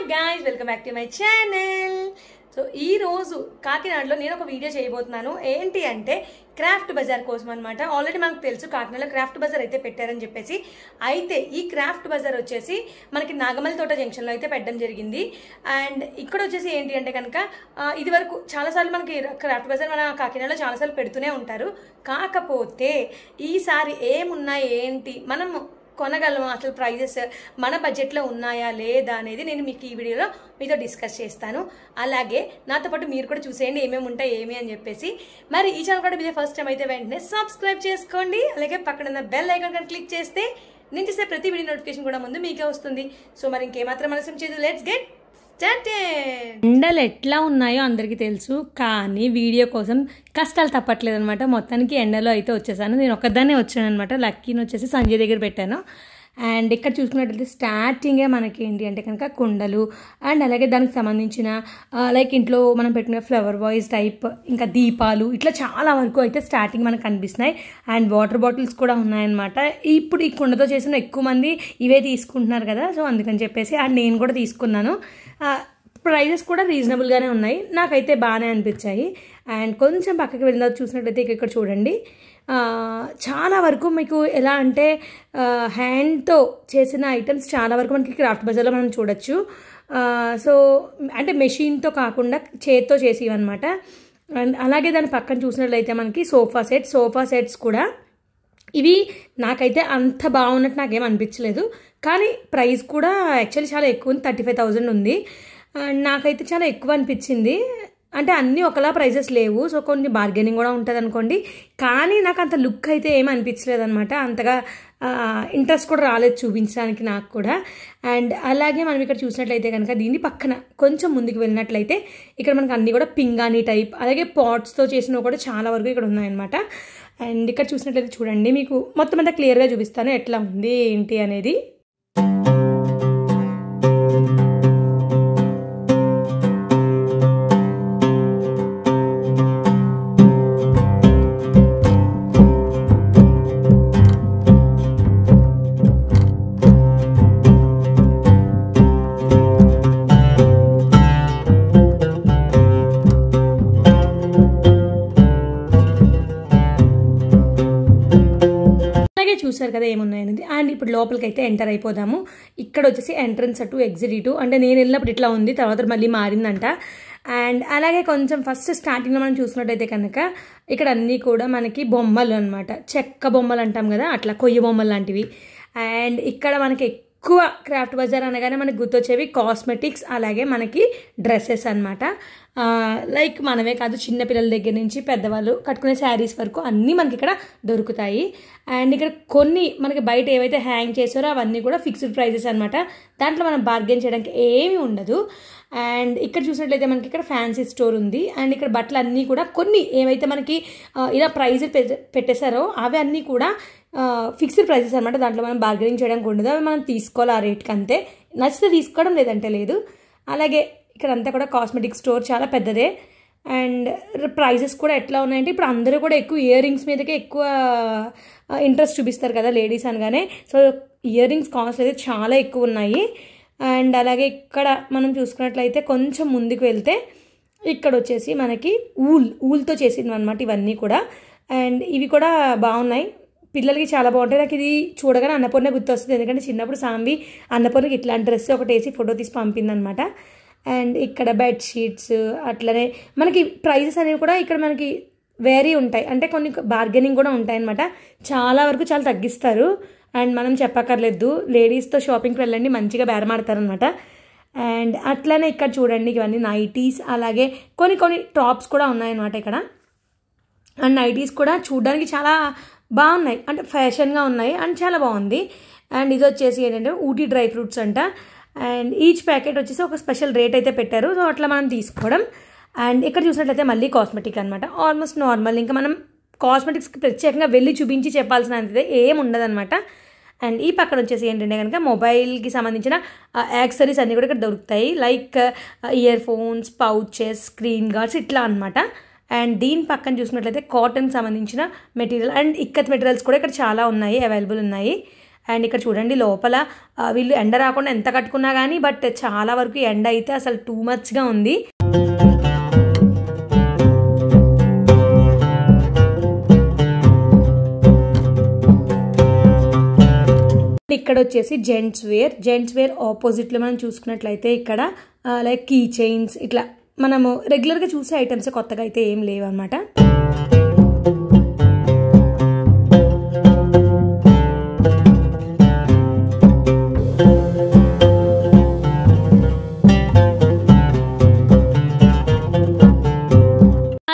guys, welcome back to my channel. So ఈ రోజు కాకినాడలో నేను ఒక వీడియో చేయబోతున్నాను. ఏంటి అంటే క్రాఫ్ట్ బజార్ కోసం అన్నమాట. ఆల్రెడీ మనకు తెలుసు కాకినాడలో క్రాఫ్ట్ బజార్ అయితే పెట్టారని చెప్పేసి. అయితే ఈ క్రాఫ్ట్ బజార్ వచ్చేసి మనకి నాగమల్లి తోట జంక్షన్లో అయితే పెట్టడం జరిగింది. అండ్ ఇక్కడ వచ్చేసి ఏంటి అంటే కనుక ఇది వరకు చాలాసార్లు మనకి క్రాఫ్ట్ బజార్ మన కాకినాడలో చాలాసార్లు పెడుతూనే ఉంటారు. కాకపోతే ఈసారి ఏమున్నాయి ఏంటి మనం కొనగలము, అసలు ప్రైజెస్ మన బడ్జెట్లో ఉన్నాయా లేదా అనేది నేను మీకు ఈ వీడియోలో మీతో డిస్కస్ చేస్తాను. అలాగే నాతో పాటు మీరు కూడా చూసేయండి ఏమేమి ఉంటాయి ఏమి అని చెప్పేసి. మరి ఈ ఛానల్ కూడా మీరు ఫస్ట్ టైం అయితే వెంటనే సబ్స్క్రైబ్ చేసుకోండి. అలాగే పక్కన ఉన్న బెల్ ఐకాన్ కానీ క్లిక్ చేస్తే నేను చేసే ప్రతి వీడియో నోటిఫికేషన్ కూడా ముందు మీకే వస్తుంది. సో మరి ఇంకేమాత్రం ఆలస్యం చేయదు, లెట్స్ గెట్ ఎండలు ఎట్లా ఉన్నాయో అందరికీ తెలుసు, కానీ వీడియో కోసం కష్టాలు తప్పట్లేదు అనమాట. మొత్తానికి ఎండలో అయితే వచ్చేసాను. నేను ఒక్కదాన్నే వచ్చాను అనమాట. లక్కీని వచ్చేసి సంజయ్ దగ్గర పెట్టాను. అండ్ ఇక్కడ చూసుకున్నట్లయితే స్టార్టింగే మనకి ఏంటి అంటే కనుక కుండలు అండ్ అలాగే దానికి సంబంధించిన లైక్ ఇంట్లో మనం పెట్టిన ఫ్లవర్ వాయిస్ టైప్, ఇంకా దీపాలు, ఇట్లా చాలా వరకు అయితే స్టార్టింగ్ మనకు కనిపిస్తున్నాయి. అండ్ వాటర్ బాటిల్స్ కూడా ఉన్నాయన్నమాట. ఇప్పుడు ఈ కుండతో చేసిన ఎక్కువ మంది ఇవే తీసుకుంటున్నారు కదా, సో అందుకని చెప్పేసి అండ్ నేను కూడా తీసుకున్నాను. ప్రైజెస్ కూడా రీజనబుల్గానే ఉన్నాయి, నాకైతే బాగానే అనిపించాయి. అండ్ కొంచెం పక్కకి వెళ్ళిన చూసినట్లయితే ఇక్కడ చూడండి, చాలా వరకు మీకు ఎలా అంటే హ్యాండ్తో చేసిన ఐటమ్స్ చాలా వరకు మనకి క్రాఫ్ట్ బజార్లో మనం చూడొచ్చు. సో అంటే మెషిన్తో కాకుండా చేత్తో చేసేవి అనమాట. అండ్ అలాగే దాని పక్కన చూసినట్లయితే మనకి సోఫా సెట్స్ కూడా ఇవి నాకైతే అంత బాగున్నట్టు నాకేం అనిపించలేదు, కానీ ప్రైస్ కూడా యాక్చువల్లీ చాలా ఎక్కువ ఉంది, 35,000 ఉంది. నాకైతే చాలా ఎక్కువ అనిపించింది. అంటే అన్నీ ఒకలా ప్రైజెస్ లేవు, సో కొన్ని బార్గెనింగ్ కూడా ఉంటుంది అనుకోండి, కానీ నాకు అంత లుక్ అయితే ఏమి అనిపించలేదు అనమాట. అంతగా ఇంట్రెస్ట్ కూడా రాలేదు చూపించడానికి నాకు కూడా. అండ్ అలాగే మనం ఇక్కడ చూసినట్లయితే కనుక దీని పక్కన కొంచెం ముందుకు వెళ్ళినట్లయితే ఇక్కడ మనకు అన్నీ కూడా పింగాణి టైప్, అలాగే పాట్స్తో చేసినవి కూడా చాలా వరకు ఇక్కడ ఉన్నాయన్నమాట. అండ్ ఇక్కడ చూసినట్లయితే చూడండి, మీకు మొత్తం అంతా క్లియర్గా చూపిస్తాను ఎట్లా ఉంది ఏంటి అనేది. చూసారు కదా ఏమున్నాయనేది. అండ్ ఇప్పుడు లోపలికి అయితే ఎంటర్ అయిపోదాము. ఇక్కడ వచ్చేసి ఎంట్రన్స్ అటు ఎగ్జిట్ ఇటు, అంటే నేను వెళ్ళినప్పుడు ఇట్లా ఉంది, తర్వాత మళ్ళీ మారిందంట. అండ్ అలాగే కొంచెం ఫస్ట్ స్టార్టింగ్లో మనం చూసినట్టయితే కనుక ఇక్కడ అన్నీ కూడా మనకి బొమ్మలు అనమాట, చెక్క బొమ్మలు అంటాం కదా, అట్లా కొయ్య బొమ్మలు లాంటివి. అండ్ ఇక్కడ మనకి ఎక్కువ క్రాఫ్ట్ బజార్ అనగానే మనకి గుర్తొచ్చేవి కాస్మెటిక్స్, అలాగే మనకి డ్రెస్సెస్ అనమాట. లైక్ మనమే కాదు, చిన్నపిల్లల దగ్గర నుంచి పెద్దవాళ్ళు కట్టుకునే శారీస్ వరకు అన్నీ మనకి ఇక్కడ దొరుకుతాయి. అండ్ ఇక్కడ కొన్ని మనకి బయట ఏవైతే హ్యాంగ్ చేసారో అవన్నీ కూడా ఫిక్స్డ్ ప్రైజెస్ అనమాట, దాంట్లో మనం బార్గెన్ చేయడానికి ఏమీ ఉండదు. అండ్ ఇక్కడ చూసినట్లయితే మనకి ఇక్కడ ఫ్యాన్సీ స్టోర్ ఉంది. అండ్ ఇక్కడ బట్టలు అన్నీ కూడా కొన్ని ఏవైతే మనకి ఇలా ప్రైజ్ పెట్టేశారో అవి అన్నీ కూడా ఫిక్స్డ్ ప్రైజెస్ అనమాట, దాంట్లో మనం బార్గెనింగ్ చేయడానికి ఉండదు. అవి మనం తీసుకోవాలి ఆ రేట్కి అంతే, నచ్చితే తీసుకోవడం లేదంటే లేదు. అలాగే ఇక్కడ అంతా కూడా కాస్మెటిక్ స్టోర్ చాలా పెద్దదే. అండ్ ప్రైజెస్ కూడా ఎట్లా ఉన్నాయంటే ఇప్పుడు అందరూ కూడా ఎక్కువ ఇయర్ రింగ్స్ మీదకే ఎక్కువ ఇంట్రెస్ట్ చూపిస్తారు కదా లేడీస్ అనగానే, సో ఇయర్ రింగ్స్ కాస్ట్ అయితే చాలా ఎక్కువ ఉన్నాయి. అండ్ అలాగే ఇక్కడ మనం చూసుకున్నట్లయితే కొంచెం ముందుకు వెళ్తే ఇక్కడ వచ్చేసి మనకి ఊల్తో చేసినవి అనమాట ఇవన్నీ కూడా. అండ్ ఇవి కూడా బాగున్నాయి, పిల్లలకి చాలా బాగుంటాయి. నాకు ఇది చూడగానే అన్నపూర్ణ గుర్తొస్తుంది, ఎందుకంటే చిన్నప్పుడు సాంబి అన్నపూర్ణకి ఇట్లాంటి డ్రెస్ ఒకటి వేసి ఫోటో తీసి పంపిందనమాట. అండ్ ఇక్కడ బెడ్షీట్స్, అట్లనే మనకి ప్రైజెస్ అనేవి కూడా ఇక్కడ మనకి వేరీ ఉంటాయి, అంటే కొన్ని బార్గెనింగ్ కూడా ఉంటాయి అనమాట. చాలా వరకు చాలా తగ్గిస్తారు. అండ్ మనం చెప్పక్కర్లేదు, లేడీస్తో షాపింగ్కి వెళ్ళండి, మంచిగా బేరమాడతారనమాట. అండ్ అట్లనే ఇక్కడ చూడండి ఇవన్నీ నైటీస్, అలాగే కొన్ని టాప్స్ కూడా ఉన్నాయన్నమాట ఇక్కడ. అండ్ నైటీస్ కూడా చూడడానికి చాలా బాగున్నాయి, అంటే ఫ్యాషన్గా ఉన్నాయి అండ్ చాలా బాగుంది. అండ్ ఇది వచ్చేసి ఏంటంటే ఊటీ డ్రై ఫ్రూట్స్ అంట. అండ్ ఈచ్ ప్యాకెట్ వచ్చేసి ఒక స్పెషల్ రేట్ అయితే పెట్టారు, సో అట్లా మనం తీసుకోవడం. అండ్ ఇక్కడ చూసినట్లయితే మళ్ళీ కాస్మెటిక్ అనమాట, ఆల్మోస్ట్ నార్మల్, ఇంకా మనం కాస్మెటిక్స్కి ప్రత్యేకంగా వెళ్ళి చూపించి చెప్పాల్సినది ఏం ఉండదన్నమాట. అండ్ ఈ పక్కన వచ్చేసి ఏంటంటే కనుక మొబైల్కి సంబంధించిన యాక్సెసరీస్ అన్నీ కూడా ఇక్కడ దొరుకుతాయి, like ear phones, pouches, screen guards ఇట్లా అనమాట. అండ్ దీని పక్కన చూసినట్లయితే కాటన్కి సంబంధించిన మెటీరియల్ అండ్ ఇక్కత్ మెటీరియల్స్ కూడా ఇక్కడ చాలా ఉన్నాయి, అవైలబుల్ ఉన్నాయి. అండ్ ఇక్కడ చూడండి లోపల వీళ్ళు ఎండ రాకుండా ఎంత కట్టుకున్నా కానీ బట్ చాలా వరకు ఎండ అయితే అసలు టూ మచ్గా ఉంది. ఇక్కడ వచ్చేసి జెంట్స్ వేర్ ఆపోజిట్లో మనం చూసుకున్నట్లయితే ఇక్కడ లైక్ కీ చైన్స్ ఇట్లా మనము రెగ్యులర్గా చూసే ఐటమ్స్ కొత్తగా అయితే ఏం లేవు అనమాట.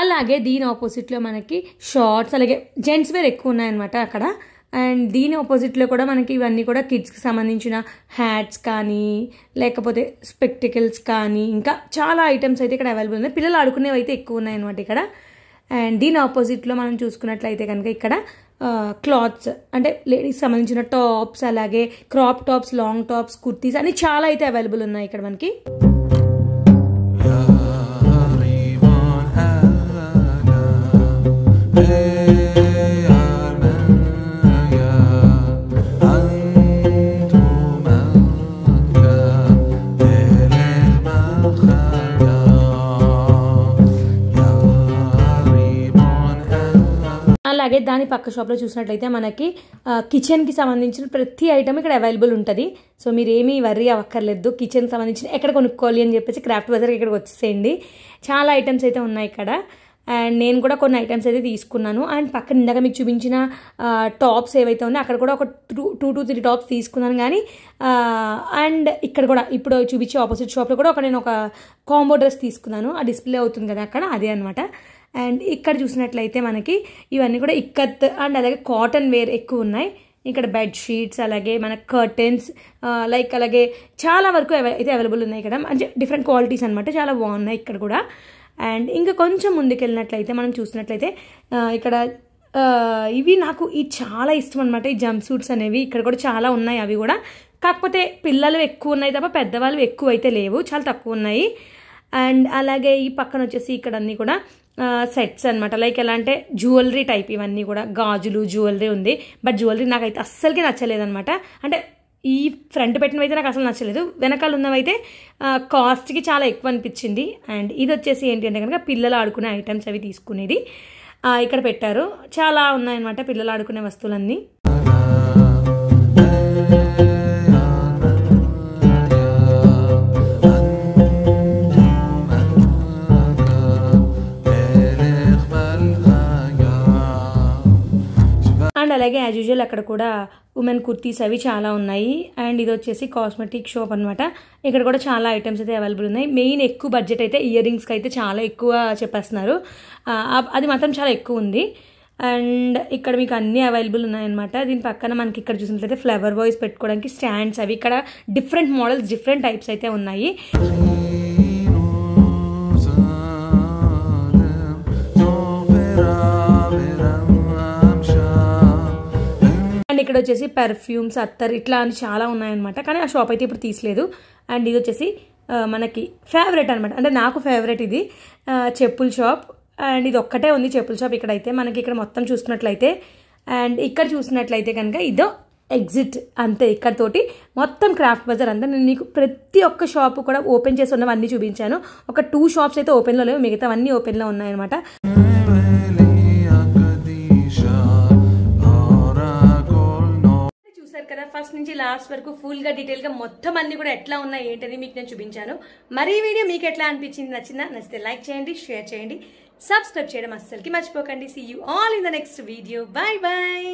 అలాగే దీని ఆపోజిట్లో మనకి షార్ట్స్ అలాగే జెంట్స్ వేర్ ఎక్కువ ఉన్నాయన్నమాట అక్కడ. అండ్ దీని ఆపోజిట్లో కూడా మనకి ఇవన్నీ కూడా కిడ్స్కి సంబంధించిన హ్యాట్స్ కానీ లేకపోతే స్పెక్టికల్స్ కానీ ఇంకా చాలా ఐటమ్స్ అయితే ఇక్కడ అవైలబుల్ ఉన్నాయి. పిల్లలు ఆడుకునేవి అయితే ఎక్కువ ఉన్నాయన్నమాట ఇక్కడ. అండ్ దీని ఆపోజిట్లో మనం చూసుకున్నట్లయితే కనుక ఇక్కడ క్లాత్స్ అంటే లేడీస్ సంబంధించిన టాప్స్ అలాగే crop tops, long tops, kurtis అని చాలా అయితే అవైలబుల్ ఉన్నాయి ఇక్కడ మనకి. అలాగే దాని పక్క షాప్లో చూసినట్లయితే మనకి కిచెన్కి సంబంధించిన ప్రతి ఐటమ్ ఇక్కడ అవైలబుల్ ఉంటుంది. సో మీరు ఏమీ వర్రీ అవ్వక్కర్లేదు. కిచెన్కి సంబంధించిన ఎక్కడ కొనుక్కోవాలి అని చెప్పేసి క్రాఫ్ట్ బజార్కి ఇక్కడికి వచ్చేసేయండి. చాలా ఐటమ్స్ అయితే ఉన్నాయి ఇక్కడ. అండ్ నేను కూడా కొన్ని ఐటమ్స్ అయితే తీసుకున్నాను. అండ్ పక్కన ఇందాక మీకు చూపించిన టాప్స్ ఏవైతే ఉన్నాయో అక్కడ కూడా ఒక 2 to 3 టాప్స్ తీసుకున్నాను. కానీ అండ్ ఇక్కడ కూడా ఇప్పుడు చూపించే ఆపోజిట్ షాప్లో కూడా నేను ఒక కాంబో డ్రెస్ తీసుకున్నాను. ఆ డిస్ప్లే అవుతుంది కదా అక్కడ, అదే అనమాట. అండ్ ఇక్కడ చూసినట్లయితే మనకి ఇవన్నీ కూడా ఇక్కత్ అండ్ అలాగే కాటన్ వేర్ ఎక్కువ ఉన్నాయి. ఇక్కడ బెడ్షీట్స్ అలాగే మన కర్టెన్స్ లైక్ అలాగే చాలా వరకు అయితే అవైలబుల్ ఉన్నాయి ఇక్కడ. అంటే డిఫరెంట్ క్వాలిటీస్ అనమాట, చాలా బాగున్నాయి ఇక్కడ కూడా. అండ్ ఇంకా కొంచెం ముందుకు వెళ్ళినట్లయితే మనం చూసినట్లయితే ఇక్కడ ఇవి నాకు చాలా ఇష్టం అనమాట. ఈ జంప్ సూట్స్ అనేవి ఇక్కడ కూడా చాలా ఉన్నాయి. అవి కూడా కాకపోతే పిల్లలు ఎక్కువ ఉన్నాయి తప్ప పెద్దవాళ్ళు ఎక్కువ అయితే లేవు, చాలా తక్కువ ఉన్నాయి. అండ్ అలాగే ఈ పక్కన వచ్చేసి ఇక్కడ అన్నీ కూడా సెట్స్ అనమాట. లైక్ ఎలా అంటే జ్యువెలరీ టైప్, ఇవన్నీ కూడా గాజులు జ్యువెలరీ ఉంది. బట్ జ్యువెలరీ నాకైతే అస్సలకి నచ్చలేదు అనమాట. అంటే ఈ ఫ్రంట్ పెట్టినవి అయితే నాకు అసలు నచ్చలేదు, వెనకాల ఉన్నవైతే కాస్ట్కి చాలా ఎక్కువ అనిపించింది. అండ్ ఇది వచ్చేసి ఏంటి అంటే కనుక పిల్లలు ఆడుకునే ఐటమ్స్ అవి తీసుకునేది ఇక్కడ పెట్టారు. చాలా ఉన్నాయన్నమాట పిల్లలు ఆడుకునే వస్తువులన్నీ. అండ్ అలాగే యాజ్ యూజువల్ అక్కడ కూడా ఉమెన్ కుర్తీస్ అవి చాలా ఉన్నాయి. అండ్ ఇది వచ్చేసి కాస్మెటిక్ షాప్ అనమాట. ఇక్కడ కూడా చాలా ఐటమ్స్ అయితే అవైలబుల్ ఉన్నాయి. మెయిన్ ఎక్కువ బడ్జెట్ అయితే ఇయర్ రింగ్స్కి అయితే చాలా ఎక్కువ చెప్పేస్తున్నారు, అది మాత్రం చాలా ఎక్కువ ఉంది. అండ్ ఇక్కడ మీకు అన్నీ అవైలబుల్ ఉన్నాయన్నమాట. దీని పక్కన మనకి ఇక్కడ చూసినట్లయితే ఫ్లవర్ వాయిస్ పెట్టుకోవడానికి స్టాండ్స్ అవి ఇక్కడ డిఫరెంట్ మోడల్స్ డిఫరెంట్ టైప్స్ అయితే ఉన్నాయి. అండ్ ఇక్కడ వచ్చేసి పెర్ఫ్యూమ్స్, అత్తర్ ఇట్లా అని చాలా ఉన్నాయన్నమాట. కానీ ఆ షాప్ అయితే ఇప్పుడు తీసలేదు. అండ్ ఇది వచ్చేసి మనకి ఫేవరెట్ అనమాట, అంటే నాకు ఫేవరెట్ ఇది చెప్పుల షాప్. అండ్ ఇది ఒక్కటే ఉంది చెప్పుల షాప్ ఇక్కడైతే మనకి. ఇక్కడ మొత్తం చూసుకున్నట్లయితే అండ్ ఇక్కడ చూసినట్లయితే కనుక ఇదో ఎగ్జిట్ అంతే. ఇక్కడతోటి మొత్తం క్రాఫ్ట్ బజార్ అంతా నేను మీకు ప్రతి ఒక్క షాపు కూడా ఓపెన్ చేసి ఉన్నవన్నీ చూపించాను. ఒక 2 షాప్స్ అయితే ఓపెన్లో లేవు, మిగతావన్నీ ఓపెన్లో ఉన్నాయన్నమాట. కదా ఫస్ట్ నుంచి లాస్ట్ వరకు ఫుల్గా డీటెయిల్గా మొత్తం అన్ని కూడా ఎట్లా ఉన్నాయి ఏంటని మీకు నేను చూపించాను. మరి ఈ వీడియో మీకు ఎట్లా అనిపించింది, నచ్చితే లైక్ చేయండి, షేర్ చేయండి, సబ్స్క్రైబ్ చేయడం అస్సలకి మర్చిపోకండి. See you all in the next video. Bye by.